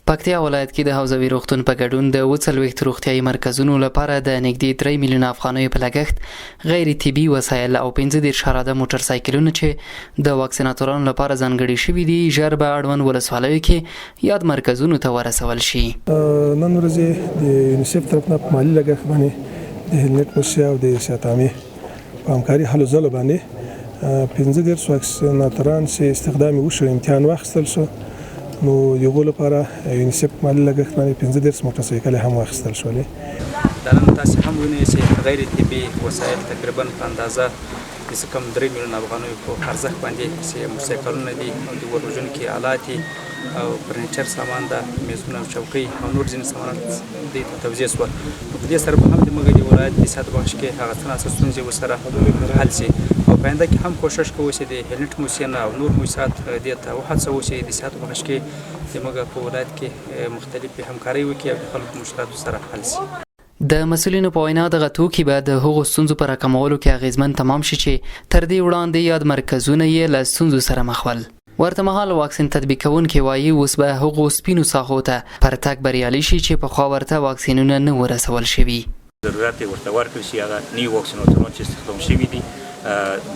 پکتیا ولایت کې د حوزوي روغتون په ګډون د 40 روغتیايي مرکزونو لپاره د نږدې 3 میلیونه افغانیو په لګښت غیر طبي وسایل او 15 شاراده موټر سایکلونه چې د واکسیناتورانو لپاره ځانګړي شوي دي ژر به اړوند ولسوالیو کې یاد مرکزونو ته ورسول شي. نن ورځ د یونیسف طرفنا په مالي لګښت باندې د هلمټ موسیا او د سیاتامې په همکاري هلو ځلو باندې 15 واکسیناتوران چې استخدام وشو امتحان واخیستل شو. نو یو لپاره یونیسف مالي لګښت باندې 15 موټر سایکل هم واخیستل شولې. دا نن تاسو هم وینئ چې غیر طبي وسایل تقریبا په اندازه د کم 3 میلیونه افغانیو په ارزښت باندې چې موټر سایکلونه دي او د ورژونکي آلات او فرنیچر سامان ده، میزونه او چوکۍ او نور ځینې سامانات دې توزیع شول. په دې سره به هم د موږ د ولایت د سیاحت بخش کې هغه څه ناڅه ستونزې ورسره حل شي او په آینده کې هم کوشش کوو چې د هلمټ موسیانه او نور موسسات دې ته وهڅوو چې د سیاحت بخش کې د موږ په ولایت کې مختلفې همکارۍ وکړي او د خلکو مشکلاتو سره حل شي. د مسؤلینو په وینا دغه توکي به د هغو ستونزو په راکمولو کې اغیزمن تمام شي چې تر دې وړاندې یاد مرکزونه یې له ستونزو سره مخ ول. ورته مهال واکسین تطبیق کوونکي وایي اوس به هغو سپینو ساحو ته پرتګ بریالي شي چې پخوا ورته واکسینونه نه ورسول شوي. ضرورت ورته ورکړل شي هغه نیو واکسیناتوران چې استخدام شوي دي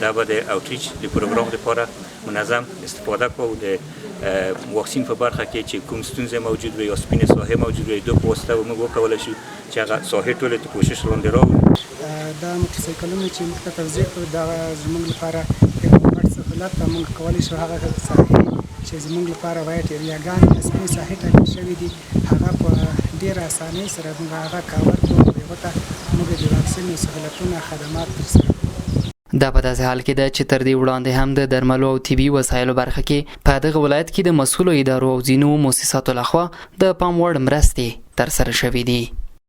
دا به د اوټریچ د پروګرام لپاره منظم استفاده کوو. د واکسین په برخه کې چې کوم ستونزې موجود وي یا سپینې ساحې موجود وي دوی په واسطه به موږ وکولی شو چې هغه ساحې ټولې د کوشش لاندې راوړو. دا موټر سایکلونه چې موږ ته توزیع کړو دا زموږ لپاره یو غټ سهولت ده. موږ کولی شو هغه ساحې چې زموږ لپاره وایټ ایریاګانې سپینې ساحې ټاکل شوي دي هغه په ډېره اسانۍ سره موږ هغه کاور کړو. هغو ته موږ د واکسین سهولتونه خدمات ترسره کړو. دا په داسې حال کې ده چې تر دې وړاندې هم د درملو او طبي وسایلو برخه کې په دغه ولایت کې د مسؤلو ادارو او ځینو مؤسساتو لخوا د پام وړ مرستې ترسره شوې دي.